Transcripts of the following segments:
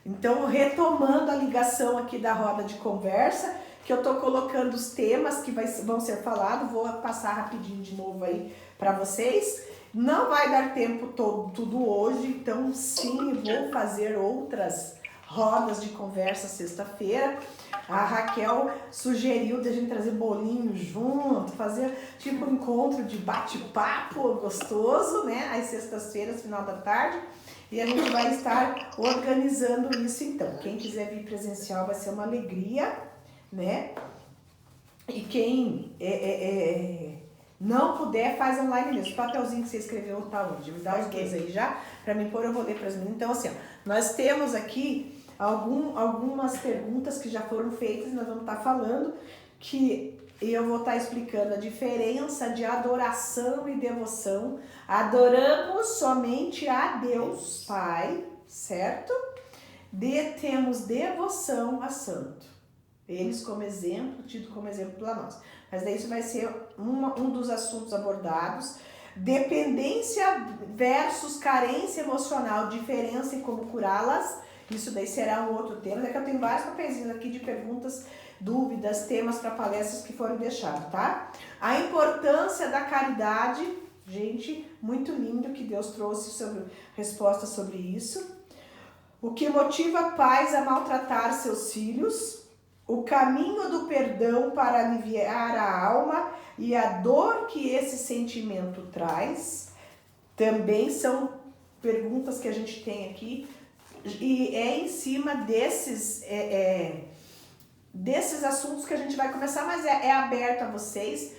Então, retomando a ligação aqui da roda de conversa, que eu tô colocando os temas que vão ser falados, vou passar rapidinho de novo aí para vocês. Não vai dar tempo tudo hoje, então sim, vou fazer outras rodas de conversa sexta-feira. A Raquel sugeriu de a gente trazer bolinho junto, fazer tipo um encontro de bate-papo gostoso, né? Às sextas-feiras, final da tarde. E a gente vai estar organizando isso então. Quem quiser vir presencial vai ser uma alegria, né? E quem não puder, faz online mesmo. O papelzinho que você escreveu tá onde? Me dá os dois aí já, pra mim pôr, eu vou ler pras meninas. Então assim, ó, nós temos aqui algumas perguntas que já foram feitas, nós vamos estar falando, que eu vou estar explicando a diferença de adoração e devoção. Adoramos somente a Deus Pai, certo? Temos devoção a santo. Eles como exemplo, tido como exemplo para nós. Mas daí isso vai ser um dos assuntos abordados. Dependência versus carência emocional, diferença e como curá-las. Isso daí será um outro tema. Daqui eu tenho vários papeizinhos aqui de perguntas, dúvidas, temas para palestras que foram deixados, tá? A importância da caridade, gente, muito lindo que Deus trouxe resposta sobre isso. O que motiva pais a maltratar seus filhos. O caminho do perdão para aliviar a alma e a dor que esse sentimento traz. Também são perguntas que a gente tem aqui. E é em cima desses assuntos que a gente vai começar, mas é aberto a vocês.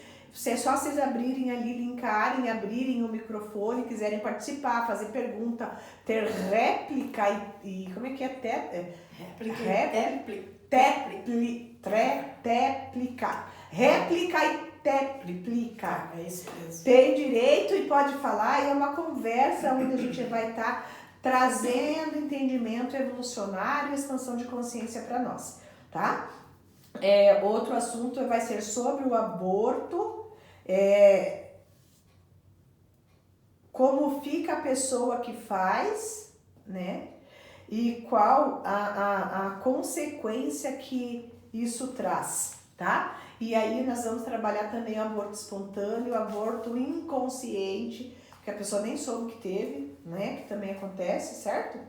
É só vocês abrirem ali, linkarem, abrirem o microfone, quiserem participar, fazer pergunta, ter réplica e como é que é? Réplica e téplica. É isso mesmo. Tem direito e pode falar, e é uma conversa onde a gente vai estar trazendo entendimento evolucionário e expansão de consciência para nós, tá? Outro assunto vai ser sobre o aborto, como fica a pessoa que faz, né? E qual a consequência que isso traz, tá? E aí nós vamos trabalhar também o aborto espontâneo, o aborto inconsciente, que a pessoa nem soube que teve, né? Que também acontece, certo?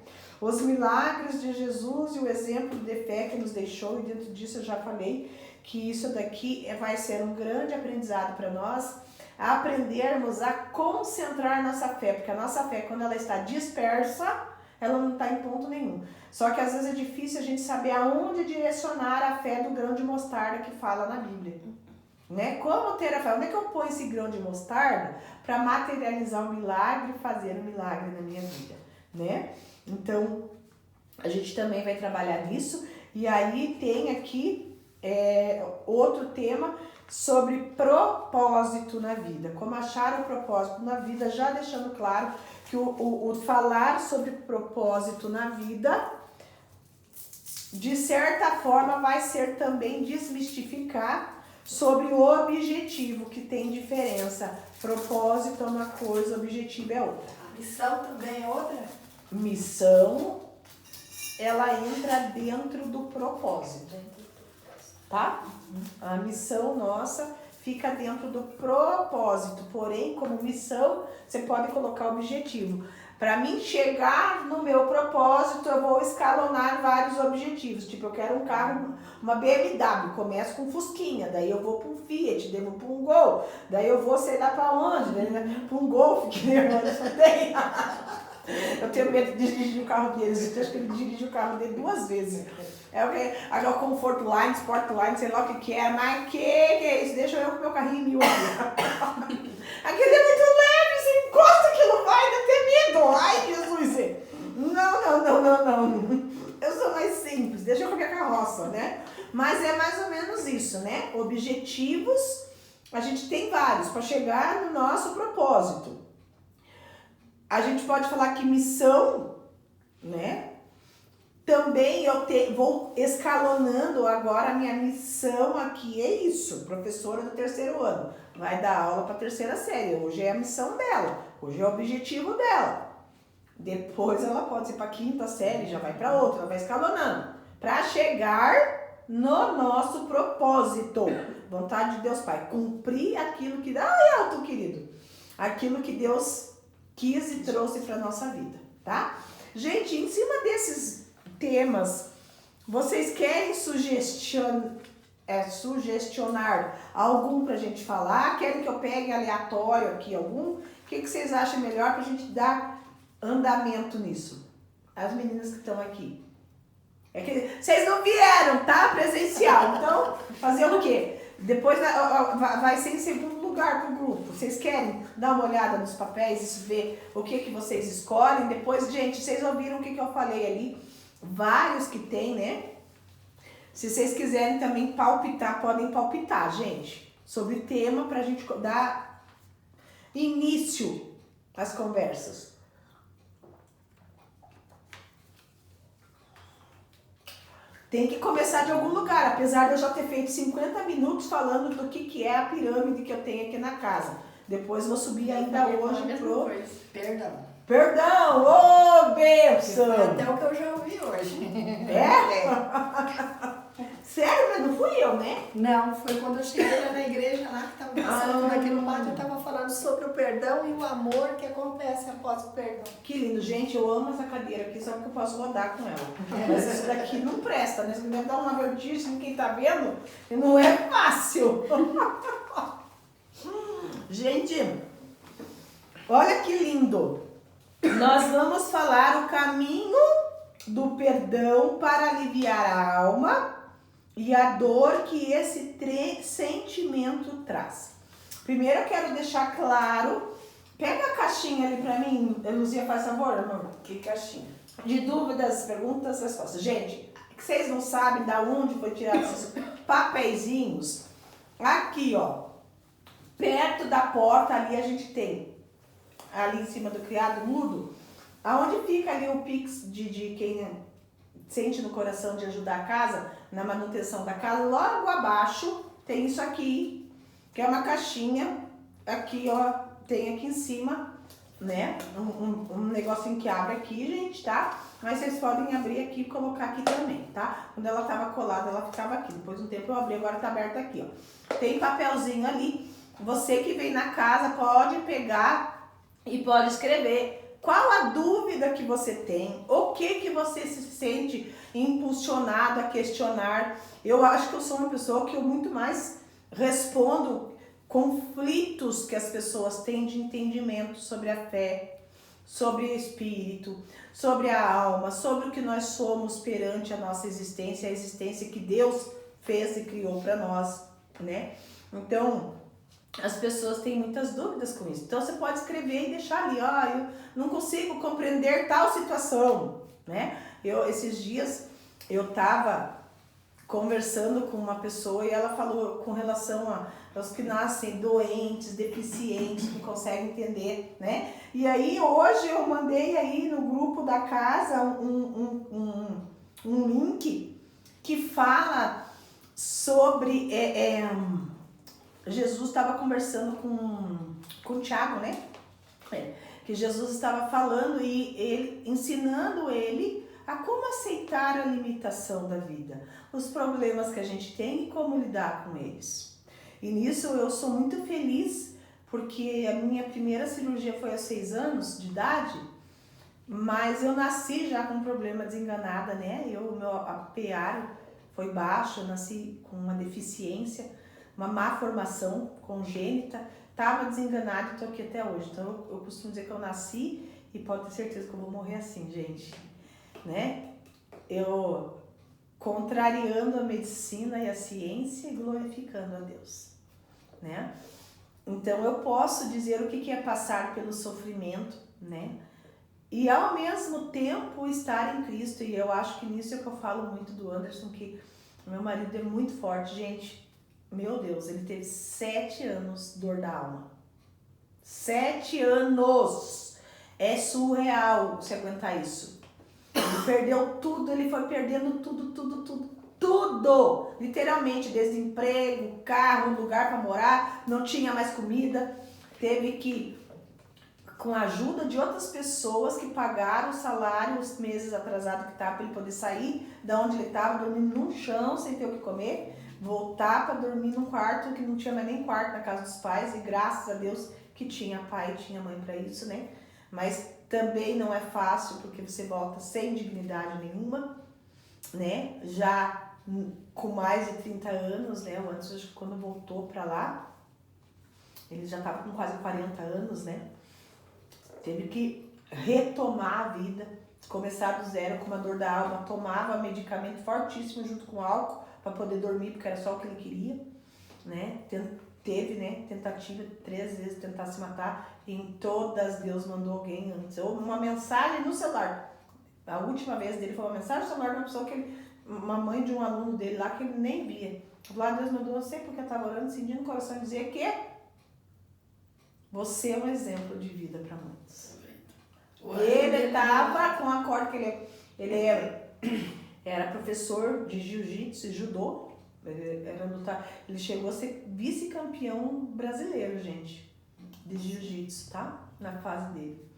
Os milagres de Jesus e o exemplo de fé que nos deixou, e dentro disso eu já falei que isso daqui vai ser um grande aprendizado para nós, aprendermos a concentrar nossa fé, porque a nossa fé, quando ela está dispersa, ela não está em ponto nenhum. Só que às vezes é difícil a gente saber aonde direcionar a fé do grão de mostarda que fala na Bíblia. Né? Como ter a fé? Onde é que eu ponho esse grão de mostarda para materializar um milagre e fazer um milagre na minha vida? Né? Então, a gente também vai trabalhar nisso. E aí tem aqui outro tema sobre propósito na vida. Como achar o propósito na vida, já deixando claro que o falar sobre propósito na vida, de certa forma, vai ser também desmistificar sobre o objetivo, que tem diferença. Propósito é uma coisa, objetivo é outra. A missão também é outra? Missão, ela entra dentro do propósito, tá? A missão nossa fica dentro do propósito, porém, como missão, você pode colocar objetivo. Para mim chegar no meu propósito, eu vou escalonar vários objetivos. Tipo, eu quero um carro, uma BMW, começo com Fusquinha, daí eu vou para um Fiat, daí eu vou para um Gol, daí eu vou sei lá para onde, para um Golf, que nem eu tenho. Eu tenho medo de dirigir o carro deles, eu acho que ele dirige o carro dele 2 vezes. Agora o Comfort Line, Sport Line, sei lá o que é, mas que é isso? Deixa eu com o meu carrinho 1000 aqui. Aquele é muito leve, você encosta aquilo, vai, dá até medo. Ai, Jesus. Não. Eu sou mais simples, deixa eu com a minha carroça, né? Mas é mais ou menos isso, né? Objetivos, a gente tem vários para chegar no nosso propósito. A gente pode falar que missão, né? Também vou escalonando agora, a minha missão aqui é isso, professora do 3º ano, vai dar aula para a 3ª série, hoje é a missão dela, hoje é o objetivo dela. Depois ela pode ser para quinta série, já vai para outra, ela vai escalonando. Para chegar no nosso propósito. Vontade de Deus Pai. Cumprir aquilo que... Ai, alto, querido. Aquilo que Deus quis e trouxe para nossa vida, tá? Gente, em cima desses temas, vocês querem sugestionar algum pra gente falar? Querem que eu pegue aleatório aqui algum? O que vocês acham melhor pra gente dar andamento nisso? As meninas que estão aqui. É que vocês não vieram, tá? Presencial. Então, fazer o quê? Depois vai ser em segundo lugar pro grupo. Vocês querem dar uma olhada nos papéis e ver o que vocês escolhem? Depois, gente, vocês ouviram o que eu falei ali? Vários que tem, né? Se vocês quiserem também palpitar, podem palpitar, gente. Sobre tema pra gente dar início às conversas. Tem que começar de algum lugar, apesar de eu já ter feito 50 minutos falando do que é a pirâmide que eu tenho aqui na casa. Depois vou subir ainda hoje pro... Perdão, ô bênção! Até o que eu já ouvi hoje. É? Sério, mas não fui eu, né? Não, foi quando eu cheguei lá na igreja, lá que estava passando naquele pátio, eu estava falando sobre o perdão e o amor que acontece após o perdão. Que lindo, gente, eu amo essa cadeira aqui, só que eu posso rodar com ela. Mas isso daqui não presta, né? Isso deve dar uma vertigem, quem tá vendo, e não é fácil. Gente, olha que lindo. Nós vamos falar o caminho do perdão para aliviar a alma e a dor que esse sentimento traz. Primeiro eu quero deixar claro, pega a caixinha ali pra mim, Luzia, faz favor, amor. Que caixinha? De dúvidas, perguntas, respostas. Gente, que vocês não sabem da onde foi tirado esses papeizinhos, aqui ó, perto da porta ali a gente tem, ali em cima do criado mudo, aonde fica ali o Pix de quem sente no coração de ajudar a casa, na manutenção da casa, logo abaixo tem isso aqui, que é uma caixinha, aqui ó, tem aqui em cima, né, um negocinho que abre aqui, gente, tá? Mas vocês podem abrir aqui e colocar aqui também, tá? Quando ela tava colada, ela ficava aqui, depois de um tempo eu abri, agora tá aberta aqui, ó. Tem papelzinho ali, você que vem na casa pode pegar e pode escrever qual a dúvida que você tem, o que você se sente impulsionado a questionar. Eu acho que eu sou uma pessoa que eu muito mais respondo conflitos que as pessoas têm de entendimento sobre a fé, sobre o espírito, sobre a alma, sobre o que nós somos perante a nossa existência, a existência que Deus fez e criou para nós, né? Então, as pessoas têm muitas dúvidas com isso. Então, você pode escrever e deixar ali, ó, eu não consigo compreender tal situação, né? Esses dias, eu tava conversando com uma pessoa e ela falou com relação aos que nascem doentes, deficientes, que conseguem entender, né? E aí, hoje, eu mandei aí no grupo da casa um link que fala sobre... Jesus estava conversando com o Tiago, né? Que Jesus estava falando e ele ensinando ele a como aceitar a limitação da vida, os problemas que a gente tem e como lidar com eles. E nisso eu sou muito feliz, porque a minha primeira cirurgia foi aos 6 anos de idade, mas eu nasci já com um problema desenganada, né? Meu APR foi baixo, eu nasci com uma deficiência, uma má formação congênita, estava desenganada e estou aqui até hoje. Então eu costumo dizer que eu nasci e pode ter certeza que eu vou morrer assim, gente, né? Eu contrariando a medicina e a ciência e glorificando a Deus, né? Então eu posso dizer o que é passar pelo sofrimento, né? E ao mesmo tempo estar em Cristo. E eu acho que nisso é que eu falo muito do Anderson, que meu marido é muito forte, gente. Meu Deus, ele teve 7 anos dor da alma. 7 anos! É surreal se aguentar isso. Ele perdeu tudo, ele foi perdendo tudo! Literalmente, desde emprego, carro, lugar para morar, não tinha mais comida. Teve que com a ajuda de outras pessoas que pagaram o salário os meses atrasados que estava para ele poder sair da onde ele estava, dormindo no chão sem ter o que comer, voltar para dormir num quarto que não tinha mais nem quarto na casa dos pais, e graças a Deus que tinha pai e tinha mãe para isso, né? Mas também não é fácil, porque você volta sem dignidade nenhuma, né? Já com mais de 30 anos, né? O antes, quando voltou para lá, ele já estava com quase 40 anos, né? Teve que retomar a vida, começar do zero com uma dor da alma, tomava medicamento fortíssimo junto com álcool para poder dormir, porque era só o que ele queria, né? Teve, né, tentativa 3 vezes tentar se matar, e em todas Deus mandou alguém antes, ou uma mensagem no celular. A última vez dele foi uma mensagem no celular de uma pessoa que ele, uma mãe de um aluno dele lá que ele nem via. Lá Deus mandou, eu sei porque eu estava orando, sentindo no coração dizer que você é um exemplo de vida para muitos. Ele estava com a corda que ele era professor de jiu-jitsu e judô. Ele chegou a ser vice-campeão brasileiro, gente, de jiu-jitsu, tá? Na fase dele.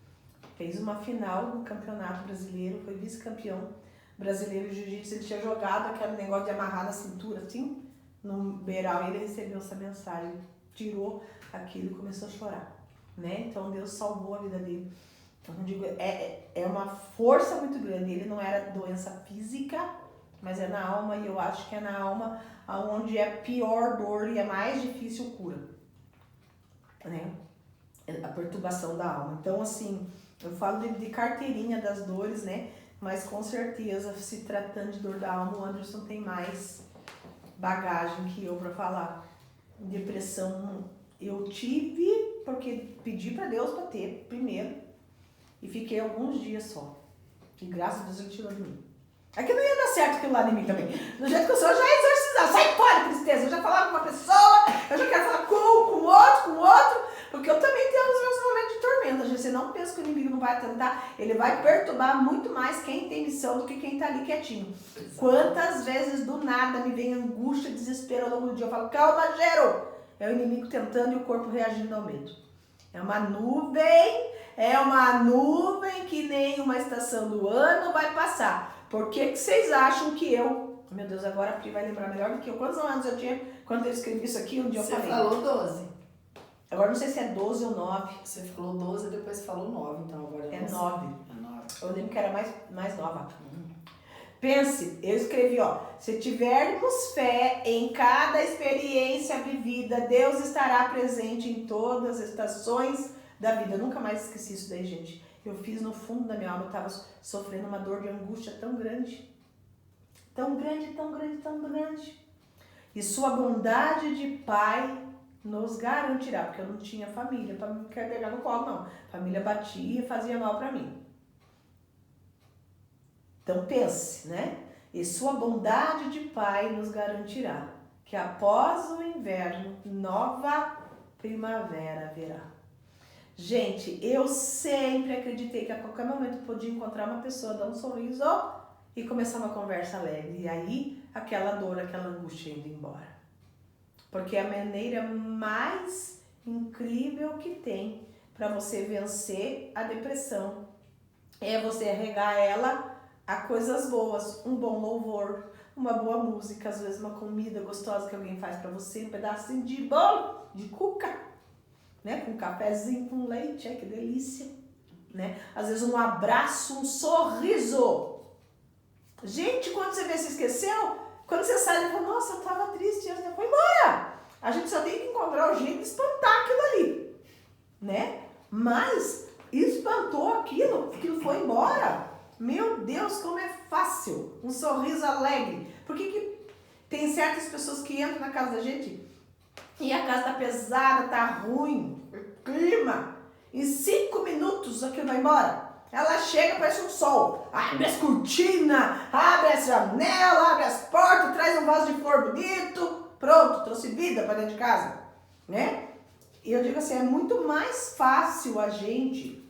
Fez uma final no campeonato brasileiro, foi vice-campeão brasileiro de jiu-jitsu. Ele tinha jogado aquele negócio de amarrar na cintura, assim, no beiral, e ele recebeu essa mensagem, tirou aquilo e começou a chorar, né? Então Deus salvou a vida dele. Então eu digo, é uma força muito grande. Ele não era doença física, mas é na alma, e eu acho que é na alma onde é pior dor e é mais difícil cura, né? A perturbação da alma. Então, assim, eu falo de carteirinha das dores, né? Mas com certeza, se tratando de dor da alma, o Anderson tem mais bagagem que eu para falar. Depressão eu tive porque pedi para Deus para ter primeiro, e fiquei alguns dias só. E graças a Deus ele tirou de mim. É que não ia dar certo aquilo lá de mim também. Do jeito que eu sou, eu já ia exorcizar. Sai fora, tristeza. Eu já falava com uma pessoa, eu já quero falar com outro, porque eu também tenho os meus momentos de tormenta. Você não pensa que o inimigo não vai tentar, ele vai perturbar muito mais quem tem missão do que quem tá ali quietinho. Quantas vezes do nada me vem angústia, desespero ao longo do dia. Eu falo, calma, Gero. É o inimigo tentando e o corpo reagindo ao medo. É uma nuvem que nem uma estação do ano vai passar. Por que vocês acham que eu... Meu Deus, agora a Pri vai lembrar melhor do que eu. Quantos anos eu tinha quando eu escrevi isso aqui? Um dia eu falei. Você falou 12. Agora não sei se é 12 ou 9. Você falou 12 e depois falou 9, então agora é 9. É 9. Eu lembro que era mais nova. Pense, eu escrevi, ó. Se tivermos fé em cada experiência vivida, Deus estará presente em todas as estações da vida. Eu nunca mais esqueci isso daí, gente. Eu fiz no fundo da minha alma, eu estava sofrendo uma dor de angústia tão grande. Tão grande, tão grande, tão grande. E sua bondade de pai nos garantirá, porque eu não tinha família para me pegar no colo, não. A família batia e fazia mal para mim. Então pense, né? E sua bondade de pai nos garantirá que após o inverno, nova primavera haverá. Gente, eu sempre acreditei que a qualquer momento eu podia encontrar uma pessoa, dar um sorriso e começar uma conversa alegre. E aí, aquela dor, aquela angústia indo embora. Porque a maneira mais incrível que tem para você vencer a depressão é você regar ela a coisas boas, um bom louvor, uma boa música, às vezes uma comida gostosa que alguém faz para você, um pedacinho de bolo, de cuca, né? Com um cafezinho com leite, que delícia, né? Às vezes um abraço, um sorriso. Gente, quando você vê, se esqueceu, quando você sai, você fala, nossa, eu tava triste, você foi embora. A gente só tem que encontrar o jeito de espantar aquilo ali, né? Mas espantou aquilo foi embora. Meu Deus, como é fácil. Um sorriso alegre. Por que tem certas pessoas que entram na casa da gente e a casa tá pesada, tá ruim, clima. Em 5 minutos aquilo vai embora. Ela chega, parece um sol. Abre as cortinas, abre as janelas, abre as portas, traz um vaso de flor bonito. Pronto, trouxe vida para dentro de casa, né? E eu digo assim, é muito mais fácil a gente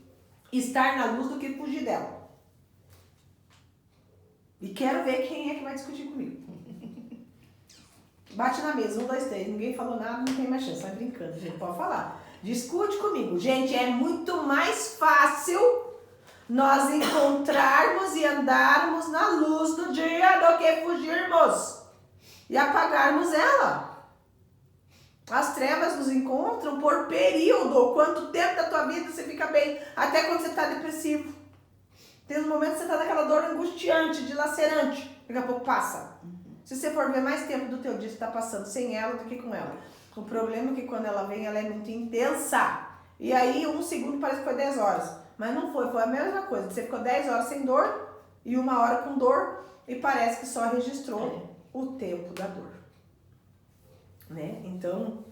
estar na luz do que fugir dela. E quero ver quem é que vai discutir comigo. Bate na mesa, 1, 2, 3. Ninguém falou nada, não tem mais chance. Vai brincando, gente, pode falar. Discute comigo. Gente, é muito mais fácil nós encontrarmos e andarmos na luz do dia do que fugirmos e apagarmos ela. As trevas nos encontram por período. Quanto tempo da tua vida você fica bem? Até quando você está depressivo. Tem uns momentos que você está naquela dor angustiante, dilacerante. Daqui a pouco passa. Se você for ver mais tempo do teu dia, você está passando sem ela do que com ela. O problema é que quando ela vem, ela é muito intensa. E aí, 1 segundo parece que foi 10 horas. Mas não foi, foi a mesma coisa. Você ficou 10 horas sem dor e 1 hora com dor e parece que só registrou o tempo da dor. Né? Então,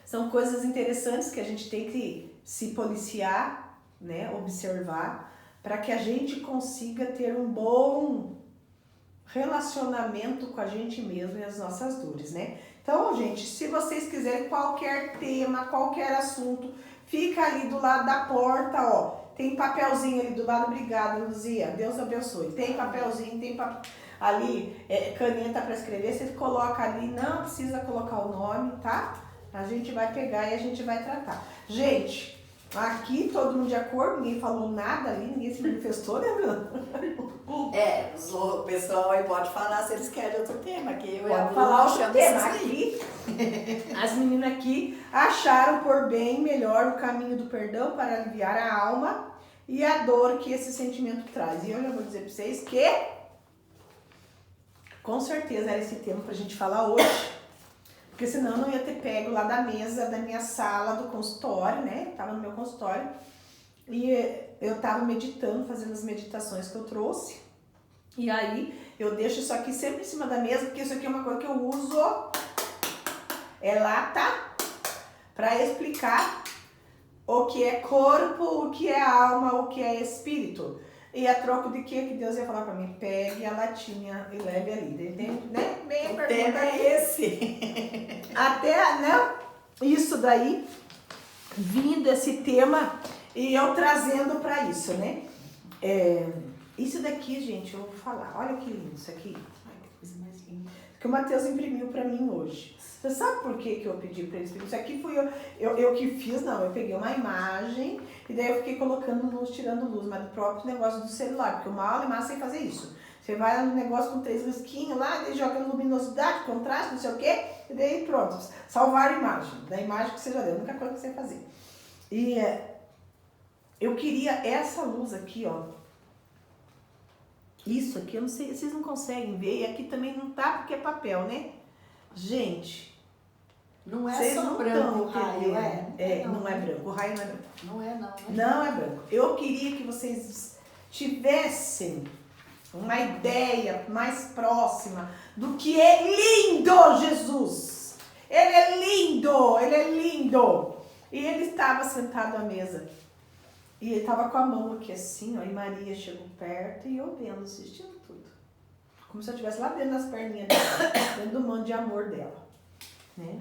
são coisas interessantes que a gente tem que se policiar, né? Observar, para que a gente consiga ter um bom relacionamento com a gente mesmo e as nossas dores, né? Então, gente, se vocês quiserem qualquer tema, qualquer assunto, fica ali do lado da porta, ó. Tem papelzinho ali do lado, obrigada, Luzia, Deus abençoe. Tem papelzinho, tem ali caneta para escrever, você coloca ali, não precisa colocar o nome, tá? A gente vai pegar e a gente vai tratar. Gente, aqui todo mundo de acordo, ninguém falou nada ali, ninguém se manifestou, né, Bruno? O pessoal aí pode falar se eles querem outro tema, que eu Pode falar outro tema aqui. As meninas aqui acharam por bem melhor o caminho do perdão para aliviar a alma e a dor que esse sentimento traz. E eu já vou dizer para vocês que com certeza era esse tema pra gente falar hoje, porque senão eu não ia ter pego lá da mesa da minha sala do consultório, né? Tava no meu consultório e eu tava meditando, fazendo as meditações que eu trouxe. E aí eu deixo isso aqui sempre em cima da mesa, porque isso aqui é uma coisa que eu uso, lata, para explicar o que é corpo, o que é alma, o que é espírito. E a troco de que Deus ia falar pra mim? Pegue a latinha e leve ali. Né? Bem a pergunta é esse. Até, né? Isso daí, vindo esse tema e eu trazendo pra isso, né? Isso daqui, gente, eu vou falar. Olha que lindo isso aqui. Ai, que coisa mais linda. Que o Matheus imprimiu pra mim hoje. Você sabe por que eu pedi pra ele imprimir? Isso aqui fui eu que fiz, não. Eu peguei uma imagem e daí eu fiquei colocando luz, tirando luz, mas do próprio negócio do celular, porque o mal é massa sem fazer isso. Você vai lá no negócio com 3 risquinhos lá, daí joga luminosidade, contraste, não sei o quê, e daí pronto, salvar a imagem, da imagem que você já deu, a única coisa que você fazer. E eu queria essa luz aqui, ó. Isso aqui, eu não sei, vocês não conseguem ver, e aqui também não tá porque é papel, né? Gente, não é vocês só não branco o estão raio, entendendo. Não é branco, o raio não é branco. Não é, não. Não é branco. Eu queria que vocês tivessem uma ideia mais próxima do que é lindo Jesus. Ele é lindo, ele é lindo. E ele estava sentado à mesa. E ele estava com a mão aqui assim, ó, e Maria chegou perto e eu vendo, assistindo tudo. Como se eu estivesse lá dentro das perninhas dela, dentro do mundo de amor dela, né?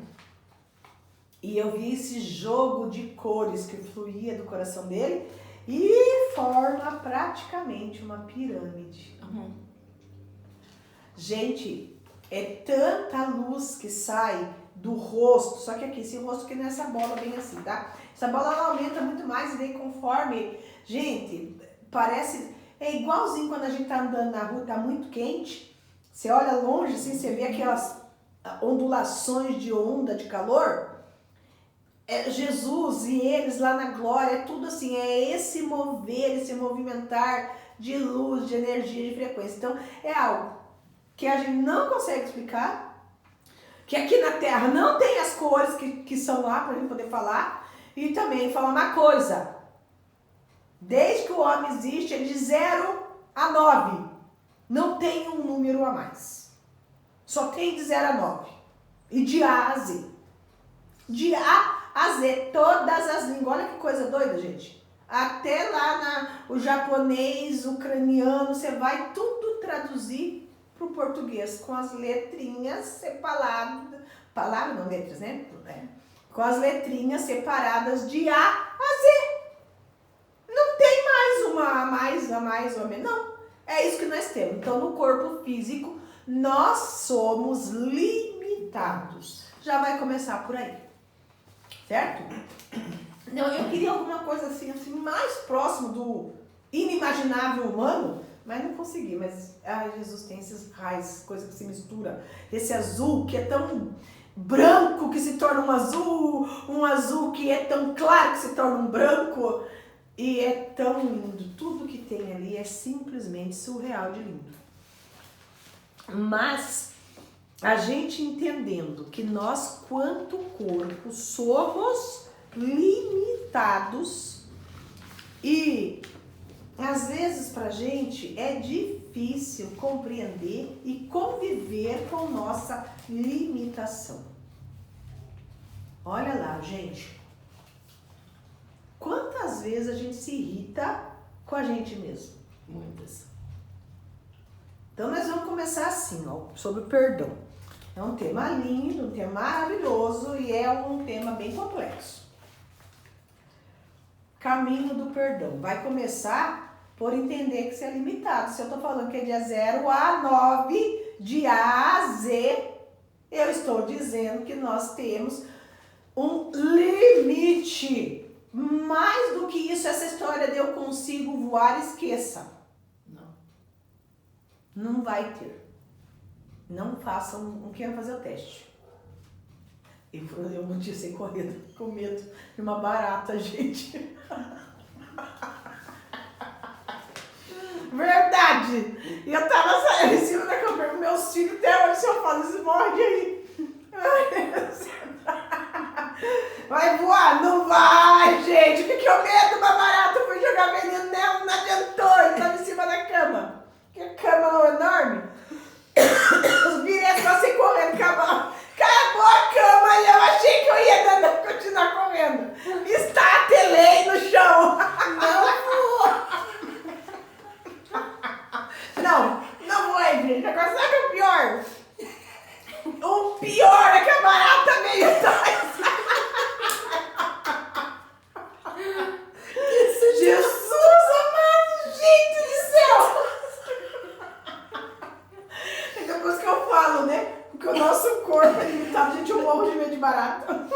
E eu vi esse jogo de cores que fluía do coração dele e forma praticamente uma pirâmide. Uhum. Gente, é tanta luz que sai do rosto, só que aqui, esse rosto aqui não é essa bola bem assim, tá? Essa bola ela aumenta muito mais e daí conforme, gente, parece, é igualzinho quando a gente tá andando na rua, tá muito quente, você olha longe assim, você vê aquelas ondulações de onda de calor, Jesus e eles lá na glória, é tudo assim, é esse mover, esse movimentar de luz, de energia, de frequência. Então, é algo que a gente não consegue explicar, que aqui na Terra não tem as cores que são lá para a gente poder falar, e também falar uma coisa, desde que o homem existe, é de 0 a 9, não tem um número a mais, só tem de 0 a 9, e de A a Z, de A a Z, todas as línguas, olha que coisa doida, gente, até lá o japonês, ucraniano, você vai tudo traduzir pro português com as letrinhas separadas, palavras não, letras, né? Com as letrinhas separadas de A a Z. Não tem mais uma a mais, uma a menos, não. É isso que nós temos. Então, no corpo físico, nós somos limitados. Já vai começar por aí. certo? Não, eu queria alguma coisa assim mais próximo do inimaginável humano, mas não consegui. Mas, ai, Jesus, tem esses raios, coisa que se mistura. Esse azul que é tão branco que se torna um azul que é tão claro que se torna um branco. E é tão lindo. Tudo que tem ali é simplesmente surreal de lindo. Mas a gente entendendo que nós, quanto corpo, somos limitados e às vezes pra gente é difícil compreender e conviver com nossa limitação. Olha lá, gente. Quantas vezes a gente se irrita com a gente mesmo? Muitas. Então nós vamos começar assim, ó, sobre o perdão. É um tema lindo, um tema maravilhoso e é um tema bem complexo. Caminho do perdão. Vai começar por entender que você é limitado. Se eu tô falando que é de 0 a 9, de A a Z, eu estou dizendo que nós temos um limite. Mais do que isso, essa história de eu consigo voar, esqueça. Não vai ter. Não façam, não queiram fazer o teste. Eu não tinha sem correndo, com medo de uma barata, gente. Verdade! E eu tava saindo em cima da cama, meus filhos até hoje, se eu falo, eles morrem aí. Vai voar? Não vai, gente! Fiquei com medo de uma barata, eu fui jogar veneno nela, não adiantou, ele tava em cima da cama. Que a cama é enorme. Os biretos passei correndo, acabou a cama e eu achei que eu ia continuar correndo. Estatelei no chão. Não foi, gente. Agora sabe o que é o pior? O pior é que a barata veio atrás. Jesus amado, gente do céu. Depois que eu falo, né? Porque o nosso corpo é limitado, gente, eu morro de medo de barata.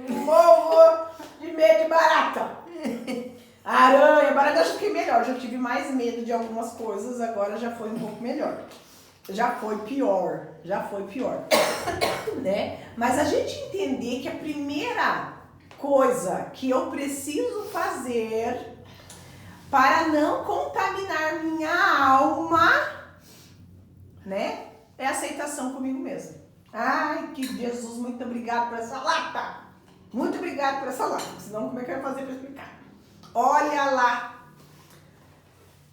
Morro de medo de barata. Aranha, barata, acho que é melhor. Já tive mais medo de algumas coisas, agora já foi um pouco melhor. Já foi pior, né? Mas a gente entender que a primeira coisa que eu preciso fazer para não contaminar minha alma, né? É a aceitação comigo mesmo. Ai, que Jesus, muito obrigado por essa lata. Muito obrigado por essa lata. Senão, como é que eu ia fazer para explicar? Olha lá.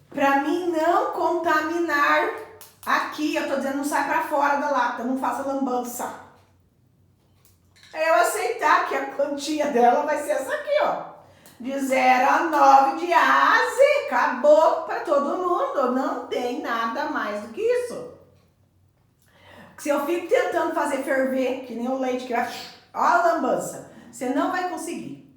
Para mim não contaminar aqui, eu tô dizendo, não sai para fora da lata, não faça lambança. É eu aceitar que a quantia dela vai ser essa aqui, ó. De 0 a 9, de A a Z. Acabou para todo mundo. Não tem nada mais do que isso. Se eu fico tentando fazer ferver, que nem o leite, que vai... Ó a lambança. Você não vai conseguir.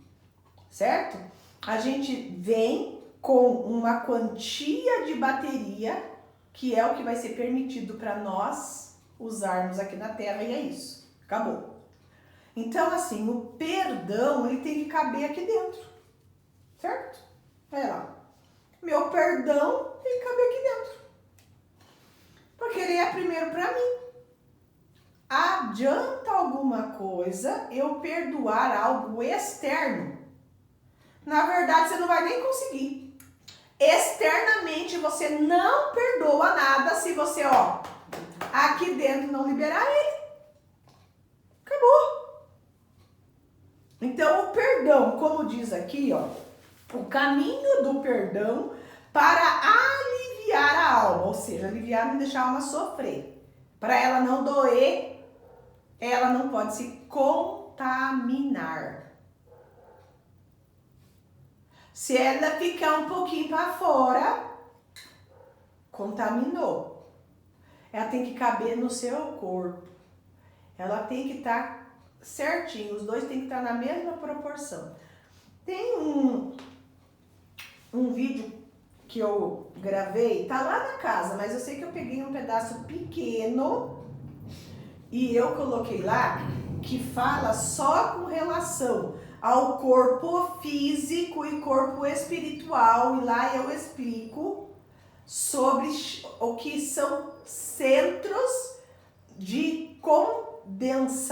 Certo? A gente vem com uma quantia de bateria, que é o que vai ser permitido para nós usarmos aqui na Terra, e é isso. Acabou. Então, assim, o perdão, ele tem que caber aqui dentro. Certo? Olha lá. Meu perdão tem que caber aqui dentro. Porque ele é primeiro para mim. Adianta alguma coisa eu perdoar algo externo? Na verdade, você não vai nem conseguir. Externamente, você não perdoa nada se você, ó, aqui dentro não liberar ele. Acabou. Então, o perdão, como diz aqui, ó, o caminho do perdão para aliviar a alma, ou seja, aliviar, não deixar a alma sofrer. Para ela não doer, ela não pode se contaminar. Se ela ficar um pouquinho para fora, contaminou. Ela tem que caber no seu corpo. Ela tem que estar certinho, os dois tem que estar na mesma proporção. Tem um vídeo que eu gravei, tá lá na casa, mas eu sei que eu peguei um pedaço pequeno e eu coloquei lá, que fala só com relação ao corpo físico e corpo espiritual, e lá eu explico sobre o que são centros de condensação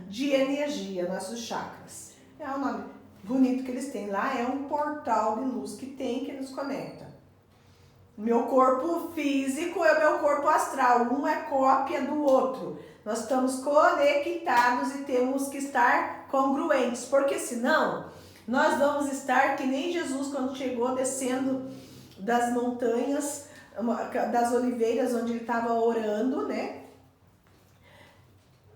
de energia, nossos chakras. É um nome bonito que eles têm lá, é um portal de luz que nos conecta. Meu corpo físico é o meu corpo astral, um é cópia do outro. Nós estamos conectados e temos que estar congruentes, porque senão nós vamos estar que nem Jesus quando chegou descendo das montanhas, das oliveiras, onde ele estava orando, né?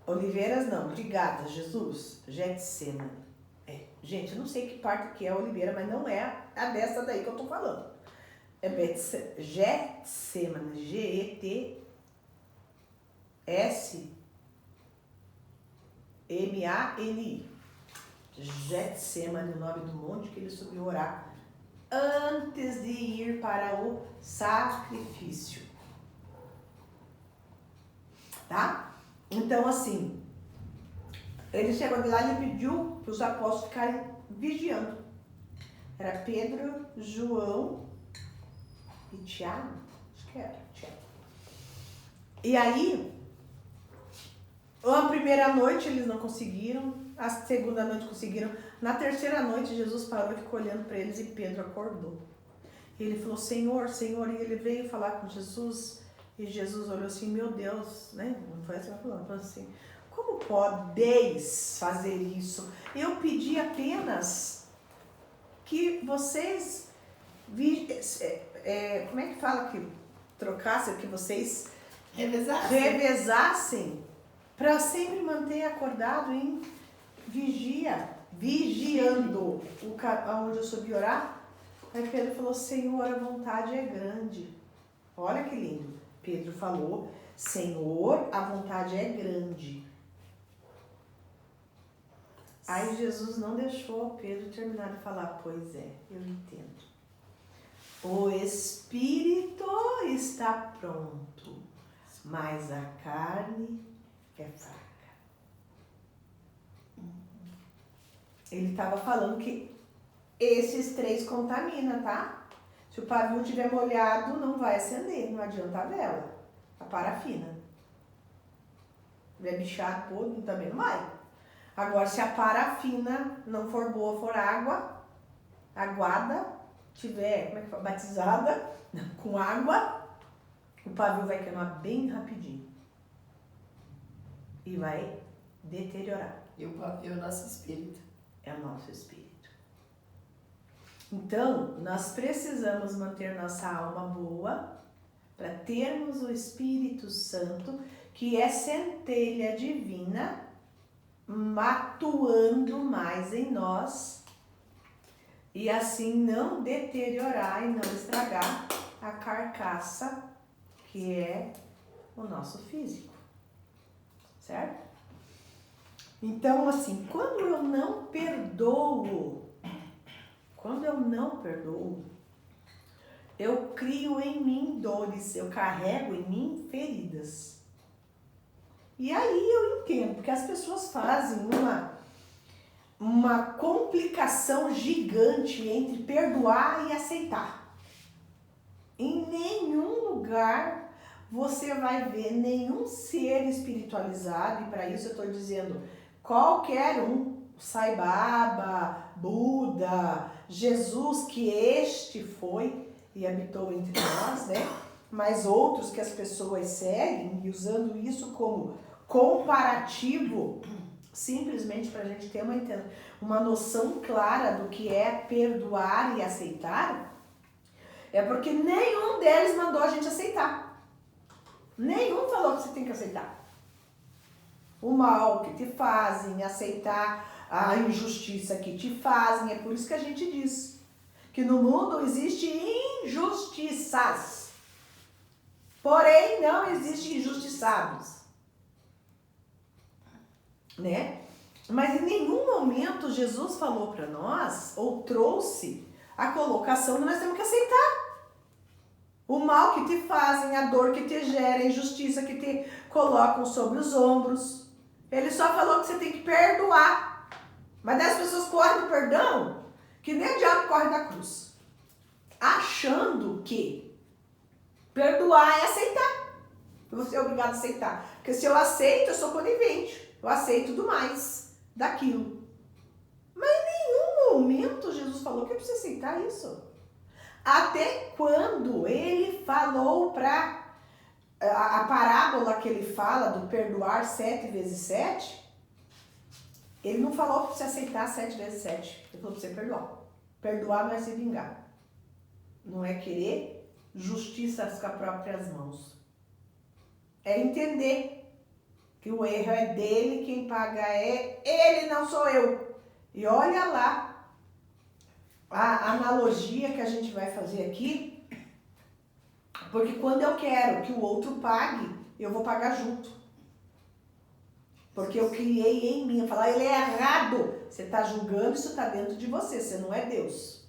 Oliveiras não, obrigada, Jesus. Getsemane. Gente, eu não sei que parte que é a oliveira, mas não é a dessa daí que eu tô falando. É Getsemane, G-E-T-S-M-A-N-I. Getsemane, o nome do monte que ele subiu orar antes de ir para o sacrifício. Tá? Então, assim, ele chegou de lá e pediu para os apóstolos ficarem vigiando. Era Pedro, João e Tiago, acho que era Tiago. E aí, a primeira noite eles não conseguiram, a segunda noite conseguiram, na terceira noite Jesus parou e ficou olhando para eles e Pedro acordou. E ele falou, Senhor, Senhor, e ele veio falar com Jesus, e Jesus olhou assim, meu Deus, né? Não foi assim que ele falou assim, como podeis fazer isso? Eu pedi apenas que vocês como é que fala que trocassem, que vocês revezassem para sempre manter acordado em vigiando onde eu subi orar. Aí Pedro falou, Senhor, a vontade é grande. Olha que lindo. Pedro falou, Senhor, a vontade é grande. Aí Jesus não deixou Pedro terminar de falar, pois é, eu entendo. O espírito está pronto, mas a carne é fraca. Ele estava falando que esses três contaminam, tá? Se o pavio estiver molhado, não vai acender, não adianta a vela, a parafina. Se tiver bichado, podre, também não vai. Agora, se a parafina não for boa, for aguada, tiver, como é que fala, batizada com água, o pavio vai queimar bem rapidinho e vai deteriorar. E o pavio é o nosso espírito. É o nosso espírito. Então, nós precisamos manter nossa alma boa para termos o Espírito Santo, que é centelha divina, atuando mais em nós, e assim não deteriorar e não estragar a carcaça que é o nosso físico, certo? Então, assim, quando eu não perdoo, eu crio em mim dores, eu carrego em mim feridas. E aí eu entendo, porque as pessoas fazem uma complicação gigante entre perdoar e aceitar. Em nenhum lugar você vai ver nenhum ser espiritualizado, e para isso eu estou dizendo qualquer um, Sai Baba, Buda, Jesus, que este foi e habitou entre nós, né? Mas outros que as pessoas seguem e usando isso como comparativo, simplesmente para a gente ter uma noção clara do que é perdoar e aceitar, é porque nenhum deles mandou a gente aceitar. Nenhum falou que você tem que aceitar o mal que te fazem, aceitar a injustiça que te fazem. É por isso que a gente diz que no mundo existem injustiças, porém não existem injustiçados, né? Mas em nenhum momento Jesus falou para nós, ou trouxe a colocação que nós temos que aceitar o mal que te fazem, a dor que te gera, a injustiça que te colocam sobre os ombros. Ele só falou que você tem que perdoar. Mas daí as pessoas correm do perdão, que nem o diabo corre da cruz. Achando que perdoar é aceitar. Eu vou ser obrigado a aceitar. Porque se eu aceito, eu sou conivente. Eu aceito tudo mais daquilo. Mas em nenhum momento Jesus falou que eu preciso aceitar isso. Até quando ele falou para a parábola que ele fala do perdoar 7 vezes 7, ele não falou para você aceitar 7 vezes 7. Ele falou para você perdoar. Perdoar não é se vingar. Não é querer justiça com as próprias mãos. É entender que o erro é dele, quem paga é ele, não sou eu. E olha lá a analogia que a gente vai fazer aqui, porque quando eu quero que o outro pague, eu vou pagar junto. Porque eu criei em mim, eu falo, ele é errado. Você está julgando, isso está dentro de você, você não é Deus.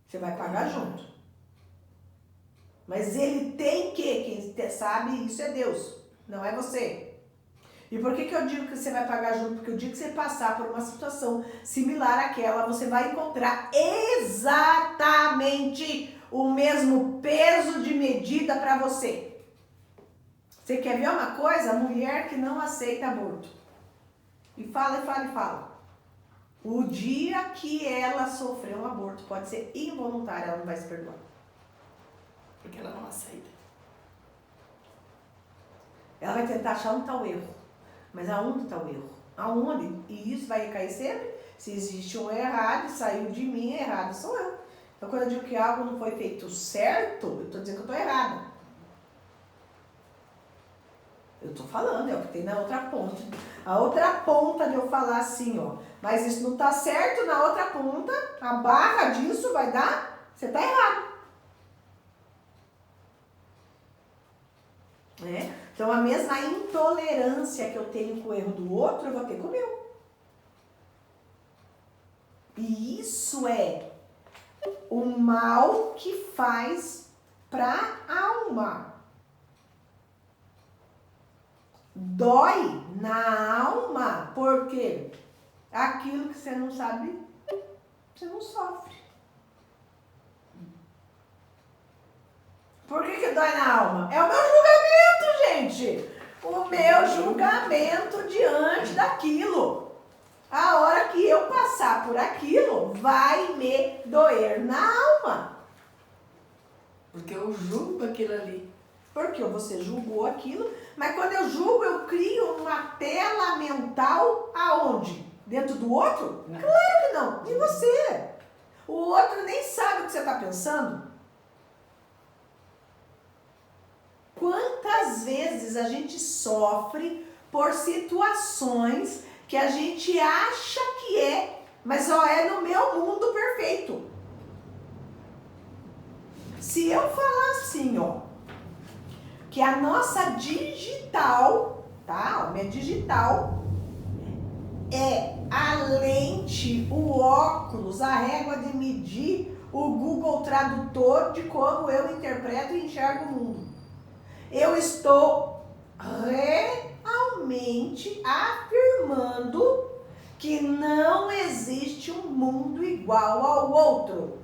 Você vai pagar junto. Mas ele tem que, quem sabe, isso é Deus, não é você. E por que eu digo que você vai pagar junto? Porque o dia que você passar por uma situação similar àquela, você vai encontrar exatamente o mesmo peso de medida para você. Você quer ver uma coisa? Mulher que não aceita aborto. E fala, e fala, e fala. O dia que ela sofrer um aborto, pode ser involuntário, ela não vai se perdoar. Porque ela não aceita. Ela vai tentar achar onde está o erro. Mas aonde está o erro? Aonde? E isso vai recair sempre. Se existe um errado, saiu de mim, errado sou eu. Então quando eu digo que algo não foi feito certo, eu estou dizendo que eu estou errada. Eu estou falando, é o que tem na outra ponta. A outra ponta de eu falar assim, ó, mas isso não está certo, na outra ponta, a barra disso vai dar, você está errado. Né? Então a mesma intolerância que eu tenho com o erro do outro, eu vou ter com o meu. E isso é o mal que faz para a alma. Dói na alma, porque aquilo que você não sabe, você não sofre. Por que dói na alma? É o meu julgamento, gente. O meu julgamento diante daquilo. A hora que eu passar por aquilo, vai me doer na alma. Porque eu julgo aquilo ali. Porque você julgou aquilo, mas quando eu julgo, eu crio uma tela mental aonde? Dentro do outro? Não. Claro que não, em você. O outro nem sabe o que você está pensando. Quantas vezes a gente sofre por situações que a gente acha que é, mas só é no meu mundo perfeito. Se eu falar assim, ó, que a nossa digital, tá? Minha digital é a lente, o óculos, a régua de medir, o Google Tradutor de como eu interpreto e enxergo o mundo. Eu estou realmente afirmando que não existe um mundo igual ao outro.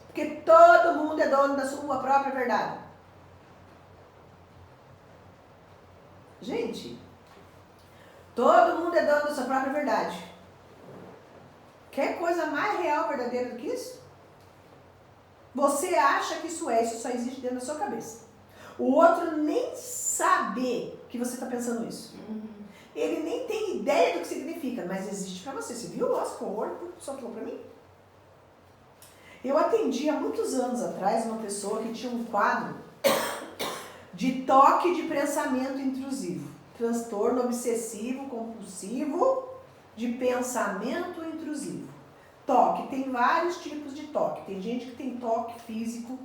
Porque todo mundo é dono da sua própria verdade. Gente, todo mundo é dono da sua própria verdade. Quer coisa mais real, verdadeira do que isso? Você acha que isso só existe dentro da sua cabeça. O outro nem sabe que você está pensando isso. Ele nem tem ideia do que significa, mas existe para você. Você viu? Nossa, que horror, só falou para mim. Eu atendi há muitos anos atrás uma pessoa que tinha um quadro de toque de pensamento intrusivo. Transtorno obsessivo compulsivo de pensamento intrusivo. Toque, tem vários tipos de toque. Tem gente que tem toque físico,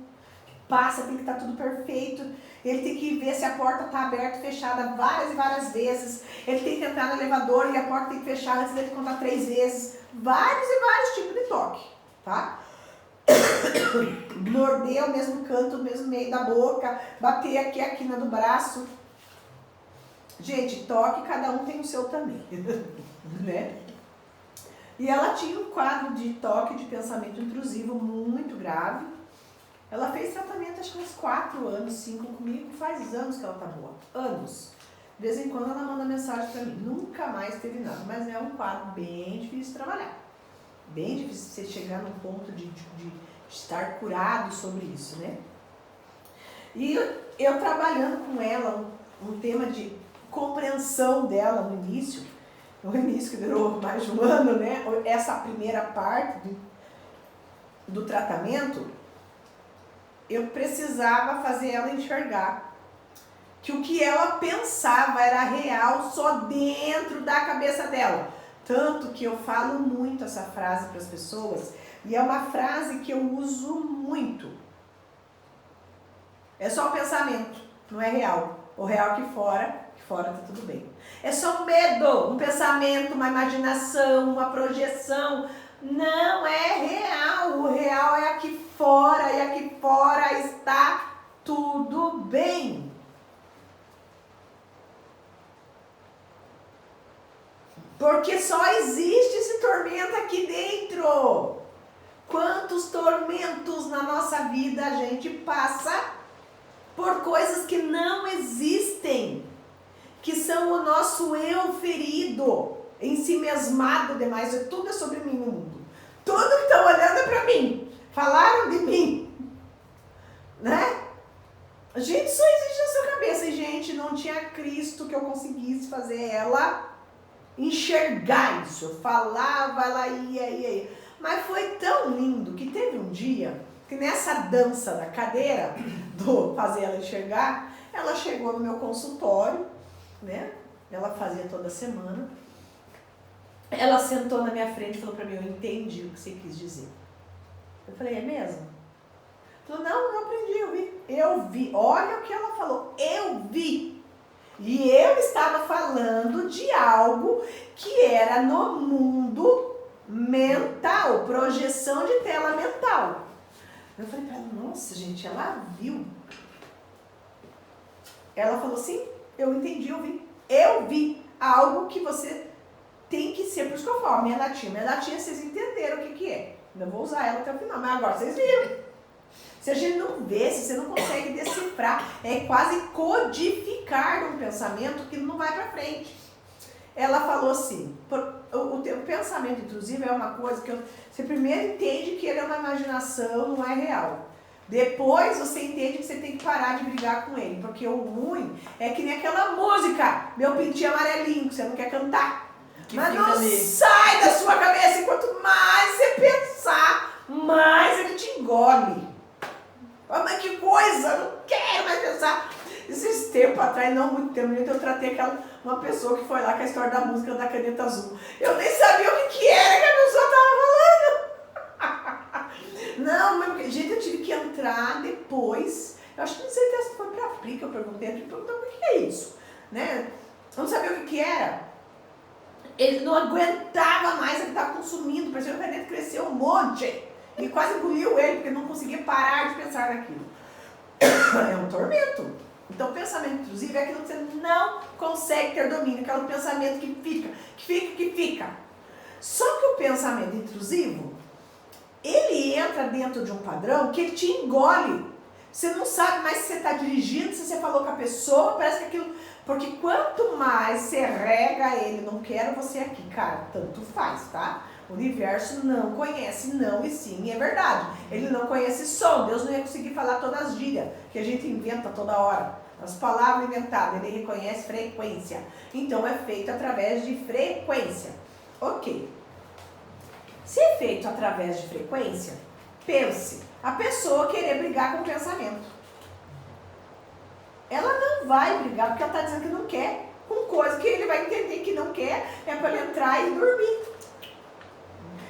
passa, tem que estar tudo perfeito. Ele tem que ver se a porta está aberta e fechada várias e várias vezes. Ele tem que entrar no elevador e a porta tem que fechar antes dele contar 3 vezes. Vários e vários tipos de toque, tá? Morder o mesmo canto, o mesmo meio da boca, bater aqui a quina do braço. Gente, toque, cada um tem o seu também, né? E ela tinha um quadro de toque de pensamento intrusivo muito grave. Ela fez tratamento acho que uns 4 anos, 5 comigo, faz anos que ela tá boa, anos. De vez em quando ela manda mensagem pra mim, nunca mais teve nada, mas é um quadro bem difícil de trabalhar. Bem difícil você chegar num ponto de estar curado sobre isso, né? E eu trabalhando com ela, um tema de compreensão dela no início que durou mais de um ano, né? Essa primeira parte do tratamento, eu precisava fazer ela enxergar que o que ela pensava era real só dentro da cabeça dela. Tanto que eu falo muito essa frase para as pessoas, e é uma frase que eu uso muito. É só o pensamento, não é real. O real que fora tá tudo bem. É só um medo, um pensamento, uma imaginação, uma projeção. Não é real. O real é aqui fora, e aqui fora está tudo bem. Porque só existe esse tormento aqui dentro. Quantos tormentos na nossa vida a gente passa por coisas que não existem, que são o nosso eu ferido, ensimesmado demais. Tudo é sobre mim no mundo. Tudo que estão olhando é pra mim. Falaram de mim. Né? A gente só existe na sua cabeça. E, gente, não tinha Cristo que eu conseguisse fazer ela enxergar isso. Eu falava, ela ia. Mas foi tão lindo que teve um dia que nessa dança da cadeira, do fazer ela enxergar, ela chegou no meu consultório, né? Ela fazia toda semana. Ela sentou na minha frente e falou pra mim, eu entendi o que você quis dizer. Eu falei, é mesmo? Ela falou, não aprendi, eu vi. Olha o que ela falou, eu vi. E eu estava falando de algo que era no mundo mental, projeção de tela mental. Eu falei pra ela, nossa, gente, ela viu. Ela falou, sim, eu entendi, eu vi algo que você tem que ser, por isso que eu falo, minha latinha, vocês entenderam o que é. Não vou usar ela até o final, mas agora vocês viram. Se a gente não vê, se você não consegue decifrar, é quase codificar um pensamento que não vai pra frente. Ela falou assim, o pensamento intrusivo é uma coisa que você primeiro entende que ele é uma imaginação, não é real. Depois você entende que você tem que parar de brigar com ele, porque o ruim é que nem aquela música, meu pintinho amarelinho, que você não quer cantar. Mas não sai da sua cabeça, e quanto mais você pensar, mais ele te engole. Mas que coisa, não quero mais pensar. Esses tempos atrás, não muito tempo, eu tratei uma pessoa que foi lá com a história da música da caneta azul. Eu nem sabia o que era que a pessoa estava falando. Não, mas, gente, eu tive que entrar depois. Eu acho que não sei se foi pra Pri que eu perguntei. Eu perguntei o que é isso, né? Eu não sabia o que era. Ele não aguentava mais, ele estava consumindo. Parecia que a caneta cresceu um monte. E quase engoliu ele, porque não conseguia parar de pensar naquilo. É um tormento. Então, o pensamento intrusivo é aquilo que você não consegue ter domínio, aquele pensamento que fica. Só que o pensamento intrusivo, ele entra dentro de um padrão que ele te engole. Você não sabe mais se você está dirigindo, se você falou com a pessoa, parece que aquilo... Porque quanto mais você rega ele, não quero você aqui, cara, tanto faz, tá? O universo não conhece não e sim, é verdade. Ele não conhece som, Deus não ia conseguir falar todas as gírias que a gente inventa toda hora. As palavras inventadas, ele reconhece frequência. Então é feito através de frequência. Ok. Se é feito através de frequência, pense, a pessoa querer brigar com o pensamento. Ela não vai brigar porque ela está dizendo que não quer. Com coisa que ele vai entender que não quer, é para ele entrar e dormir.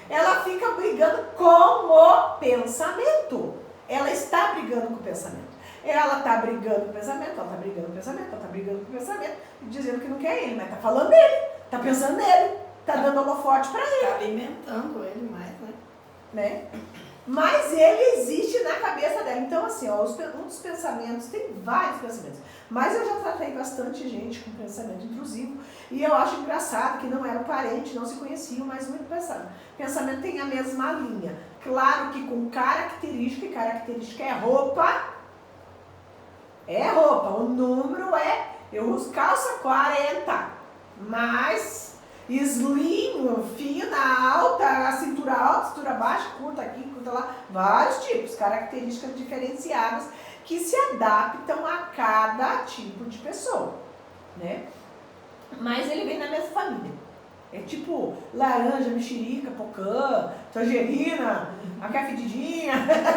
Ela fica brigando com o pensamento. Ela está brigando com o pensamento. Ela está brigando com o pensamento, ela está brigando com o pensamento, ela está brigando com o pensamento, dizendo que não quer ele, mas está falando dele, está pensando nele, está dando holofote para ele. Está alimentando ele mais, né? mas ele existe na cabeça dela. Então, assim, ó, um dos pensamentos, tem vários pensamentos, mas eu já tratei bastante gente com pensamento intrusivo, e eu acho engraçado que não era parente, não se conheciam, mas muito pensamento. Pensamento tem a mesma linha. Claro que com característica, e característica é roupa, o número é, eu uso calça 40, mas slim, fina, alta, a cintura baixa, curta aqui, curta lá, vários tipos, características diferenciadas que se adaptam a cada tipo de pessoa, né? Mas ele vem na mesma família. É tipo laranja, mexerica, pocã, tangerina, a cafedidinha,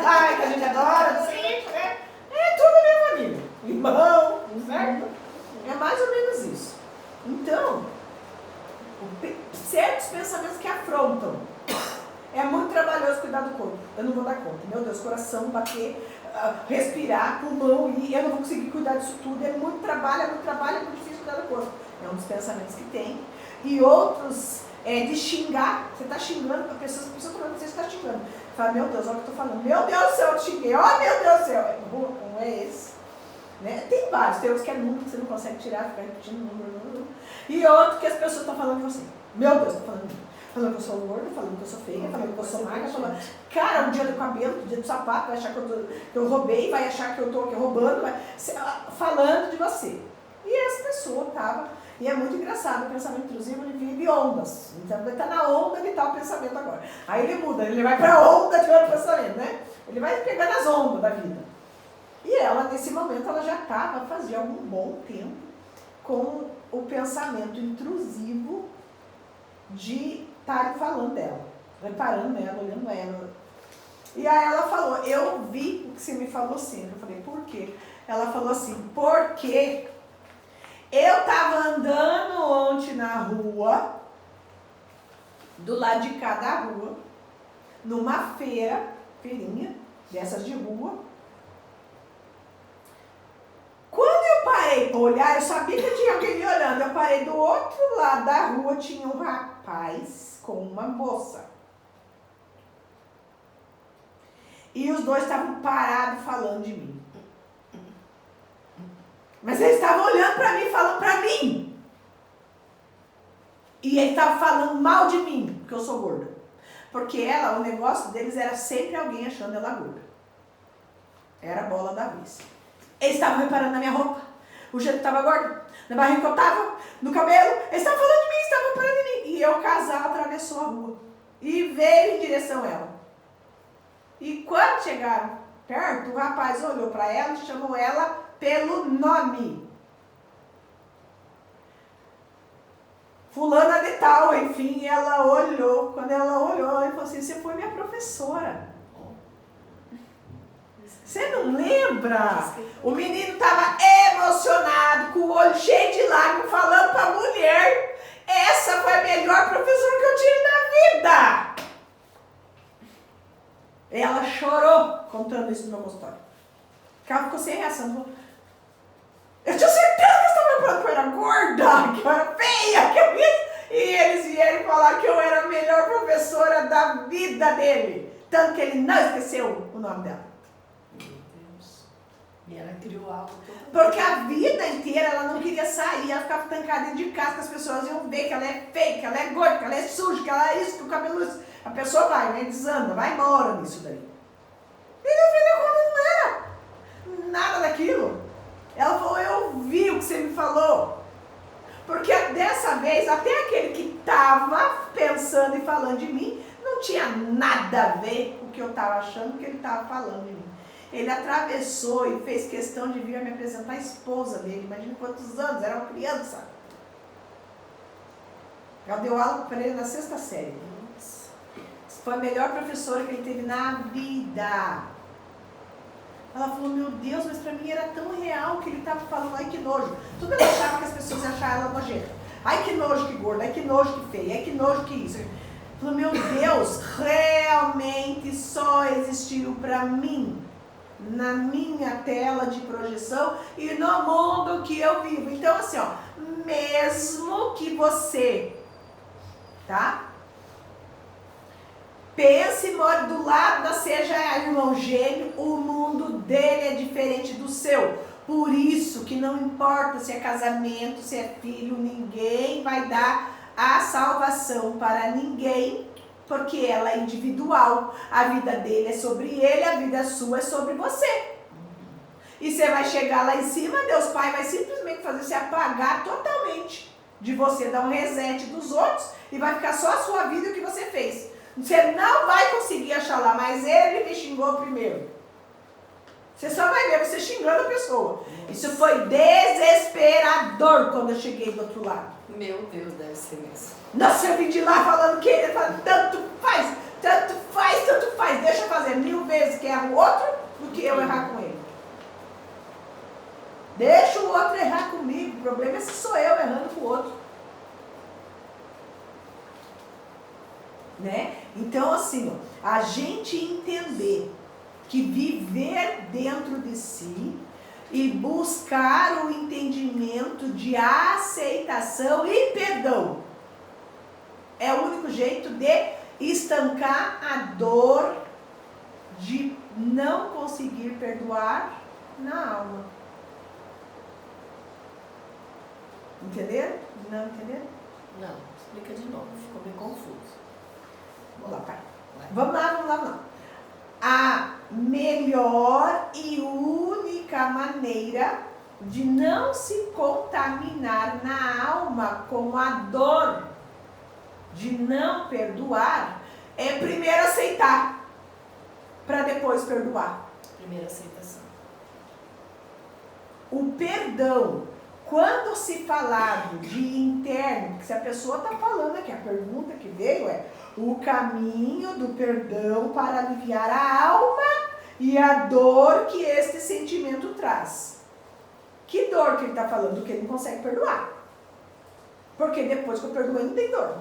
ai, que a gente adora, assim, né? É tudo a minha família. Limão, certo? É mais ou menos isso. Então, certos pensamentos que afrontam. É muito trabalhoso cuidar do corpo. Eu não vou dar conta. Meu Deus, coração, bater, respirar, pulmão, e eu não vou conseguir cuidar disso tudo. É muito trabalho, é muito difícil cuidar do corpo. É um dos pensamentos que tem. E outros de xingar. Você está xingando a pessoa falando que você está xingando. Fala, meu Deus, olha o que eu estou falando. Meu Deus do céu, eu te xinguei. Oh, meu Deus do céu. Não é esse. Né? Tem vários. Tem outros que é número que você não consegue tirar, ficar repetindo número. E outro que as pessoas estão falando de você. Meu Deus, estão falando de mim. Falando que eu sou gorda, falando que eu sou feia, falando que eu sou magra, falando... Cara, um dia do cabelo, um dia do sapato, vai achar que eu roubei, vai achar que eu estou roubando, falando de você. E essa pessoa estava... E é muito engraçado, o pensamento intrusivo, ele vive ondas. Então, ele está na onda de tal pensamento agora. Aí ele muda, ele vai para a onda de outro pensamento, né? Ele vai pegando as ondas da vida. E ela, nesse momento, ela já estava, fazia algum bom tempo, com o pensamento intrusivo de estar falando dela, reparando nela, olhando ela. E aí ela falou, eu vi o que você me falou sempre. Eu falei, por quê? Ela falou assim, porque eu estava andando ontem na rua, do lado de cá da rua, numa feirinha, dessas de rua. Quando eu parei para olhar, eu sabia que tinha alguém me olhando. Eu parei do outro lado da rua, tinha um rapaz com uma moça. E os dois estavam parados falando de mim. Mas eles estavam olhando para mim, falando para mim. E ele estava falando mal de mim, porque eu sou gorda. Porque o negócio deles era sempre alguém achando ela gorda. Era a bola da vez. Eles estavam reparando na minha roupa, o jeito que eu estava gorda, na barriga que eu estava, no cabelo. Eles estavam falando de mim, estavam reparando em mim. E o casal atravessou a rua e veio em direção a ela. E quando chegaram perto, o rapaz olhou para ela e chamou ela pelo nome. Fulana de tal, enfim, ela olhou. Quando ela olhou, ela falou assim, você foi minha professora. Você não lembra? O menino estava emocionado, com o olho cheio de lágrimas, falando para a mulher, essa foi a melhor professora que eu tive na vida. Ela chorou contando isso no meu consultório. Ela ficou sem reação. Eu tinha certeza que eles estavam falando que eu era gorda, que eu era feia, que eu ia... E eles vieram falar que eu era a melhor professora da vida dele. Tanto que ele não esqueceu o nome dela. Meu Deus. E ela criou algo. Porque a vida inteira ela não queria sair, ela ficava trancada dentro de casa, que as pessoas iam ver que ela é feia, que ela é gorda, que ela é suja, que ela é isso, que o cabelo é isso. A pessoa vai, né, desanda, vai embora nisso daí. E no fim da conta não era nada daquilo. Ela falou, eu vi o que você me falou. Porque dessa vez, até aquele que estava pensando e falando de mim, não tinha nada a ver com o que eu estava achando, que ele estava falando de mim. Ele atravessou e fez questão de vir me apresentar a esposa dele. Imagina quantos anos, era uma criança. Ela deu aula para ele na 6ª série. Foi a melhor professora que ele teve na vida. Ela falou, meu Deus, mas pra mim era tão real que ele estava falando, ai que nojo. Tudo ela achava que as pessoas iam achar ela nojenta. Ai que nojo que gorda, ai que nojo que feia, ai que nojo que isso. Ela falou, meu Deus, realmente só existiu pra mim, na minha tela de projeção e no mundo que eu vivo. Então assim, ó, mesmo que você, tá? Pense, more do lado, seja irmão gêmeo, o mundo dele é diferente do seu. Por isso que não importa se é casamento, se é filho, ninguém vai dar a salvação para ninguém, porque ela é individual. A vida dele é sobre ele, a vida sua é sobre você. E você vai chegar lá em cima, Deus Pai vai simplesmente fazer você apagar totalmente de você, dar um reset dos outros e vai ficar só a sua vida e o que você fez. Você não vai conseguir achar lá, mas ele me xingou primeiro. Você só vai ver você xingando a pessoa. Isso foi desesperador quando eu cheguei do outro lado. Meu Deus, deve ser mesmo. Nossa, eu vim de lá falando que ele fala, tanto faz, tanto faz, tanto faz. Deixa eu fazer 1000 vezes que erra o outro do que eu errar com ele. Deixa o outro errar comigo. O problema é se sou eu errando com o outro. Né? Então, assim, ó, a gente entender que viver dentro de si e buscar o entendimento de aceitação e perdão é o único jeito de estancar a dor de não conseguir perdoar na alma. Entenderam? Não entenderam? Não, explica de novo, ficou meio confuso. Vamos lá, pai. Vai. Vamos lá. A melhor e única maneira de não se contaminar na alma com a dor de não perdoar é primeiro aceitar, para depois perdoar. Primeira aceitação. O perdão, quando se falado de interno, que se a pessoa está falando aqui, a pergunta que veio é o caminho do perdão para aliviar a alma e a dor que este sentimento traz. Que dor que ele está falando? Do que ele não consegue perdoar. Porque depois que eu perdoei não tem dor.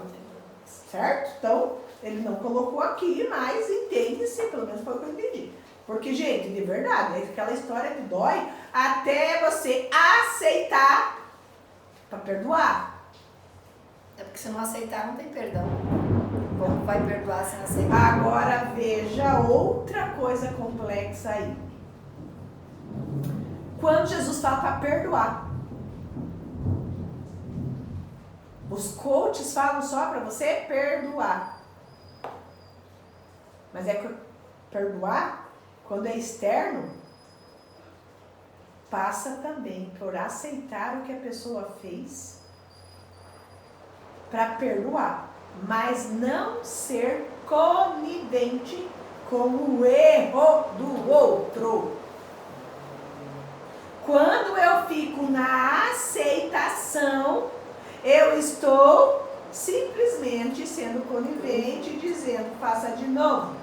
Certo? Então, ele não colocou aqui, mas entende-se, pelo menos foi o que eu entendi. Porque, gente, de verdade, é aquela história que dói até você aceitar para perdoar. É porque se não aceitar, não tem perdão. Como vai perdoar sem aceitar? Agora veja outra coisa complexa aí. Quando Jesus fala para perdoar, os coaches falam só para você perdoar. Mas é que perdoar, quando é externo, passa também por aceitar o que a pessoa fez para perdoar, mas não ser conivente com o erro do outro. Quando eu fico na aceitação, eu estou simplesmente sendo conivente, dizendo, faça de novo.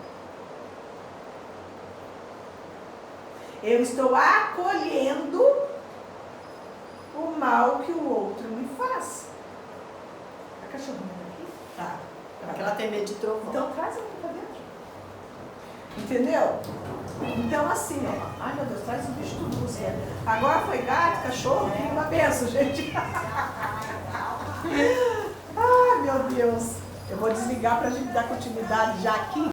Eu estou acolhendo o mal que o outro me faz. A cachorrinha tá aqui? Tá. Porque ela tem medo de trovão. Então traz ela pra dentro. Entendeu? Então assim, ó. Ai meu Deus, traz o bicho tudo você. Agora foi gato, cachorro, que uma benção, gente. Ai meu Deus. Eu vou desligar pra gente dar continuidade já aqui.